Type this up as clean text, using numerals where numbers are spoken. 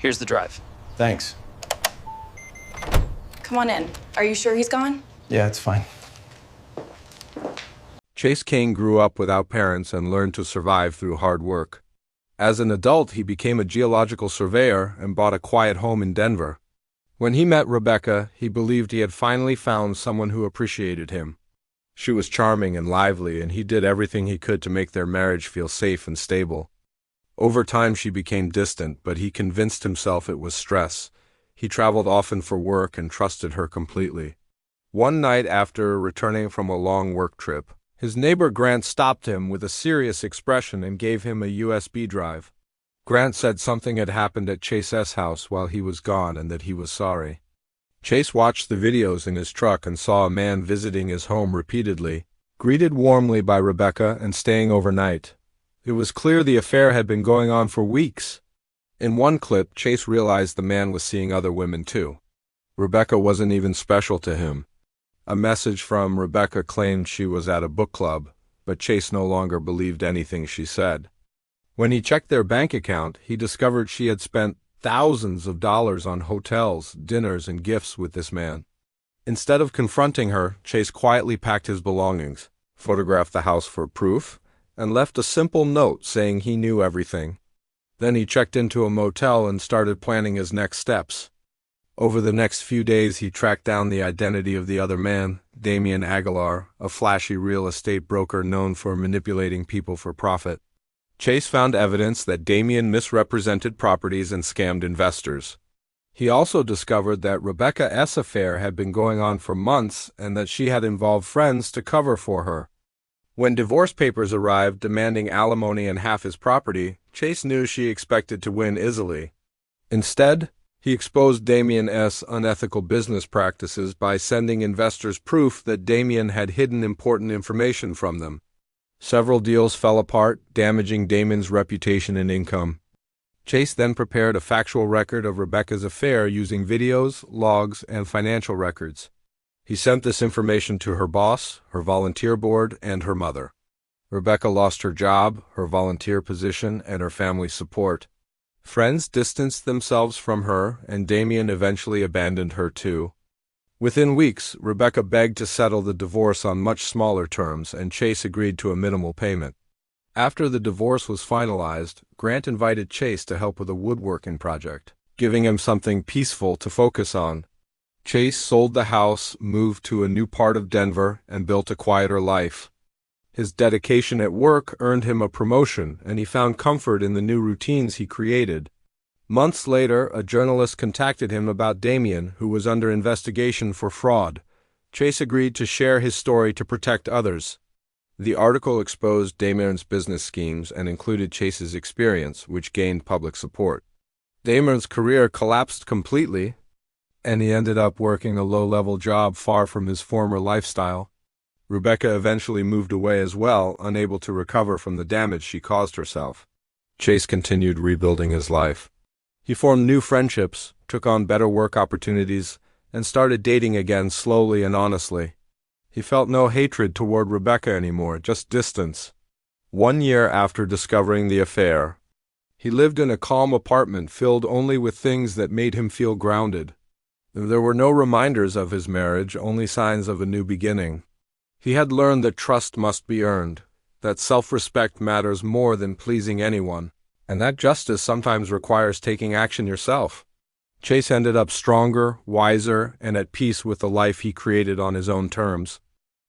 Here's the drive. Thanks. Come on in. Are you sure he's gone? Yeah, it's fine. Chase Kane grew up without parents and learned to survive through hard work. As an adult, he became a geological surveyor and bought a quiet home in Denver. When he met Rebecca, he believed he had finally found someone who appreciated him. She was charming and lively, and he did everything he could to make their marriage feel safe and stable. Over time, she became distant, but he convinced himself it was stress. He traveled often for work and trusted her completely. One night after returning from a long work trip, his neighbor Grant stopped him with a serious expression and gave him a USB drive. Grant said something had happened at Chase's house while he was gone and that he was sorry. Chase watched the videos in his truck and saw a man visiting his home repeatedly, greeted warmly by Rebecca and staying overnight. It was clear the affair had been going on for weeks. In one clip, Chase realized the man was seeing other women too. Rebecca wasn't even special to him. A message from Rebecca claimed she was at a book club, but Chase no longer believed anything she said. When he checked their bank account, he discovered she had spent thousands of dollars on hotels, dinners, and gifts with this man. Instead of confronting her, Chase quietly packed his belongings, photographed the house for proof, and left a simple note saying he knew everything. Then he checked into a motel and started planning his next steps. Over the next few days, he tracked down the identity of the other man, Damian Aguilar, a flashy real estate broker known for manipulating people for profit. Chase found evidence that Damian misrepresented properties and scammed investors. He also discovered that Rebecca's affair had been going on for months and that she had involved friends to cover for her. When divorce papers arrived demanding alimony and half his property, Chase knew she expected to win easily. Instead, he exposed Damian's unethical business practices by sending investors proof that Damian had hidden important information from them. Several deals fell apart, damaging Damian's reputation and income. Chase then prepared a factual record of Rebecca's affair using videos, logs, and financial records. He sent this information to her boss, her volunteer board, and her mother. Rebecca lost her job, her volunteer position, and her family support. Friends distanced themselves from her, and Damian eventually abandoned her too. Within weeks, Rebecca begged to settle the divorce on much smaller terms, and Chase agreed to a minimal payment. After the divorce was finalized, Grant invited Chase to help with a woodworking project, giving him something peaceful to focus on. Chase sold the house, moved to a new part of Denver, and built a quieter life. His dedication at work earned him a promotion, and he found comfort in the new routines he created. Months later, a journalist contacted him about Damian, who was under investigation for fraud. Chase agreed to share his story to protect others. The article exposed Damian's business schemes and included Chase's experience, which gained public support. Damian's career collapsed completely, and he ended up working a low-level job far from his former lifestyle. Rebecca eventually moved away as well, unable to recover from the damage she caused herself. Chase continued rebuilding his life. He formed new friendships, took on better work opportunities, and started dating again slowly and honestly. He felt no hatred toward Rebecca anymore, just distance. 1 year after discovering the affair, he lived in a calm apartment filled only with things that made him feel grounded. There were no reminders of his marriage, only signs of a new beginning. He had learned that trust must be earned, that self-respect matters more than pleasing anyone, and that justice sometimes requires taking action yourself. Chase ended up stronger, wiser, and at peace with the life he created on his own terms.